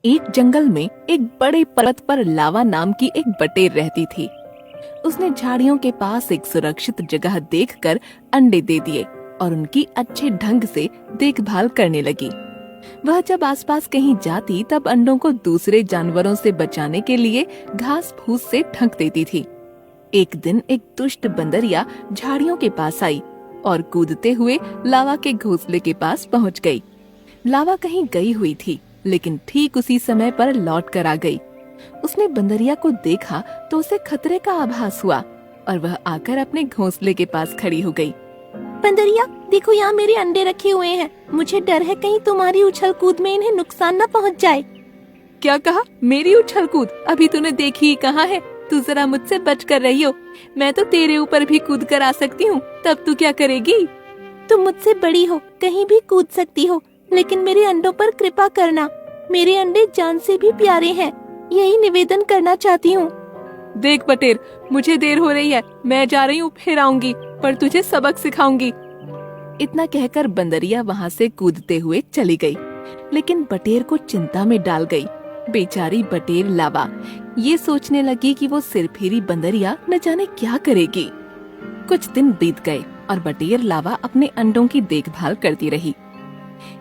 एक जंगल में एक बड़े पर्वत पर लावा नाम की एक बटेर रहती थी। उसने झाड़ियों के पास एक सुरक्षित जगह देखकर अंडे दे दिए और उनकी अच्छे ढंग से देखभाल करने लगी। वह जब आसपास कहीं जाती तब अंडों को दूसरे जानवरों से बचाने के लिए घास फूस से ढक देती थी। एक दिन एक दुष्ट बंदरिया झाड़ियों के पास आई और कूदते हुए लावा के घोंसले के पास पहुंच गई। लावा कहीं गई हुई थी, लेकिन ठीक उसी समय पर लौट कर आ गई। उसने बंदरिया को देखा तो उसे खतरे का आभास हुआ और वह आकर अपने घोंसले के पास खड़ी हो गई। बंदरिया, देखो यहाँ मेरे अंडे रखे हुए हैं। मुझे डर है कहीं तुम्हारी उछल कूद में इन्हें नुकसान न पहुँच जाए। क्या कहा? मेरी उछल कूद? अभी तूने देखी ही कहाँ है। तू जरा मुझसे बच कर रही हो। मैं तो तेरे ऊपर भी कूद कर आ सकती हूँ, तब तू क्या करेगी? तुम मुझसे बड़ी हो, कहीं भी कूद सकती हो, लेकिन मेरे अंडों पर कृपा करना। मेरे अंडे जान से भी प्यारे हैं, यही निवेदन करना चाहती हूँ। देख बटेर, मुझे देर हो रही है, मैं जा रही हूँ, फिर आऊंगी, पर तुझे सबक सिखाऊंगी। इतना कहकर बंदरिया वहाँ से कूदते हुए चली गई, लेकिन बटेर को चिंता में डाल गई। बेचारी बटेर लावा ये सोचने लगी कि वो सिरफिरी बंदरिया न जाने क्या करेगी। कुछ दिन बीत गए और बटेर लावा अपने अंडों की देखभाल करती रही।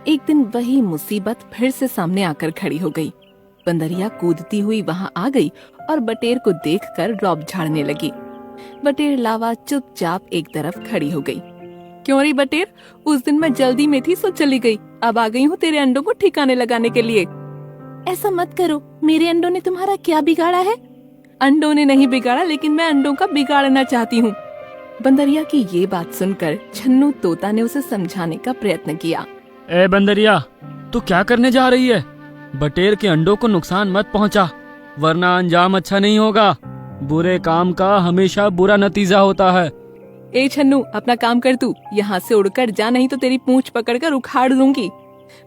एक दिन वही मुसीबत फिर से सामने आकर खड़ी हो गई। बंदरिया कूदती हुई वहाँ आ गई और बटेर को देखकर रौब झाड़ने लगी। बटेर लावा चुपचाप एक तरफ खड़ी हो गई। क्यों रे बटेर, उस दिन मैं जल्दी में थी सो चली गई, अब आ गई हूँ तेरे अंडों को ठिकाने लगाने के लिए। ऐसा मत करो, मेरे अंडों ने तुम्हारा क्या बिगाड़ा है? अंडों ने नहीं बिगाड़ा, लेकिन मैं अंडों का बिगाड़ना चाहती हूँ। बंदरिया की ये बात सुनकर छन्नू तोता ने उसे समझाने का प्रयत्न किया। ए बंदरिया, तू क्या करने जा रही है? बटेर के अंडों को नुकसान मत पहुंचा, वरना अंजाम अच्छा नहीं होगा। बुरे काम का हमेशा बुरा नतीजा होता है। ए छन्नू, अपना काम कर तू, यहाँ से उड़कर जा, नहीं तो तेरी पूंछ पकड़कर उखाड़ दूंगी।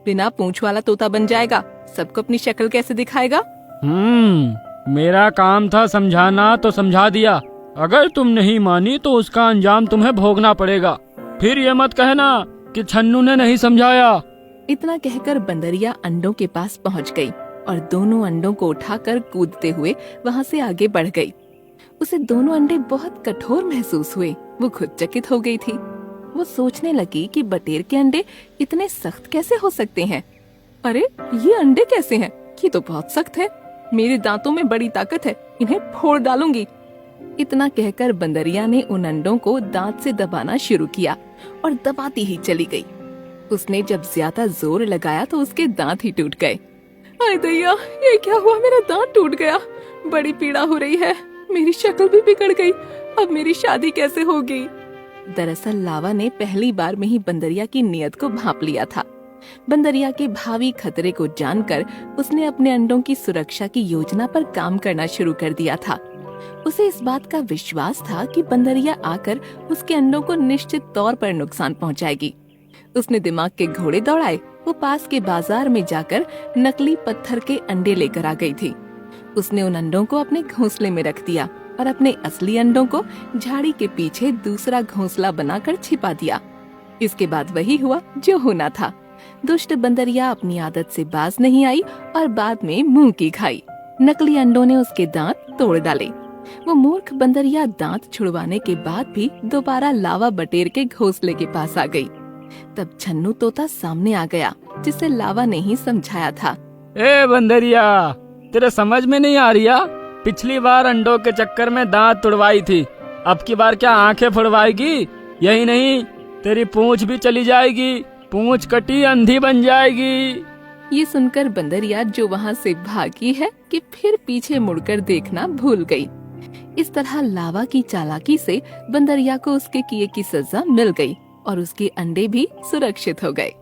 बिना पूंछ वाला तोता बन जाएगा, सबको अपनी शक्ल कैसे दिखाएगा? मेरा काम था समझाना तो समझा दिया। अगर तुम नहीं मानी तो उसका अंजाम तुम्हें भोगना पड़ेगा। फिर ये मत कहना कि छन्नू ने नहीं समझाया। इतना कहकर बंदरिया अंडों के पास पहुंच गई और दोनों अंडों को उठाकर कूदते हुए वहां से आगे बढ़ गई। उसे दोनों अंडे बहुत कठोर महसूस हुए। वो खुद चकित हो गई थी। वो सोचने लगी कि बटेर के अंडे इतने सख्त कैसे हो सकते हैं। अरे ये अंडे कैसे हैं? ये तो बहुत सख्त है। मेरे दांतों में बड़ी ताकत है, इन्हें फोड़ डालूंगी। इतना कहकर बंदरिया ने उन अंडों को दांत से दबाना शुरू किया और दबाती ही चली गई। उसने जब ज्यादा जोर लगाया तो उसके दांत ही टूट गए। अरे दैया, ये क्या हुआ? मेरा दांत टूट गया, बड़ी पीड़ा हो रही है, मेरी शक्ल भी बिगड़ गई, अब मेरी शादी कैसे होगी? दरअसल लावा ने पहली बार में ही बंदरिया की नीयत को भांप लिया था। बंदरिया के भावी खतरे को जानकर उसने अपने अंडों की सुरक्षा की योजना पर काम करना शुरू कर दिया था। उसे इस बात का विश्वास था कि बंदरिया आकर उसके अंडों को निश्चित तौर पर नुकसान पहुंचाएगी। उसने दिमाग के घोड़े दौड़ाए। वो पास के बाजार में जाकर नकली पत्थर के अंडे लेकर आ गई थी। उसने उन अंडों को अपने घोंसले में रख दिया और अपने असली अंडों को झाड़ी के पीछे दूसरा घोंसला बनाकर छिपा दिया। इसके बाद वही हुआ जो होना था। दुष्ट बंदरिया अपनी आदत से बाज नहीं आई और बाद में मुंह की खाई। नकली अंडों ने उसके दांत तोड़ डाले। वो मूर्ख बंदरिया दांत छुड़वाने के बाद भी दोबारा लावा बटेर के घोंसले के पास आ गई। तब छन्नू तोता सामने आ गया, जिसे लावा ने ही समझाया था। ए बंदरिया, तेरे समझ में नहीं आ रही? पिछली बार अंडों के चक्कर में दांत तुड़वाई थी, अब की बार क्या आंखें फुड़वाएगी? यही नहीं, तेरी पूंछ भी चली जाएगी, पूंछ कटी अंधी बन जाएगी। ये सुनकर बंदरिया जो वहाँ से भागी है कि फिर पीछे मुड़कर देखना भूल गई। इस तरह लावा की चालाकी से बंदरिया को उसके किए की सजा मिल गई और उसके अंडे भी सुरक्षित हो गए।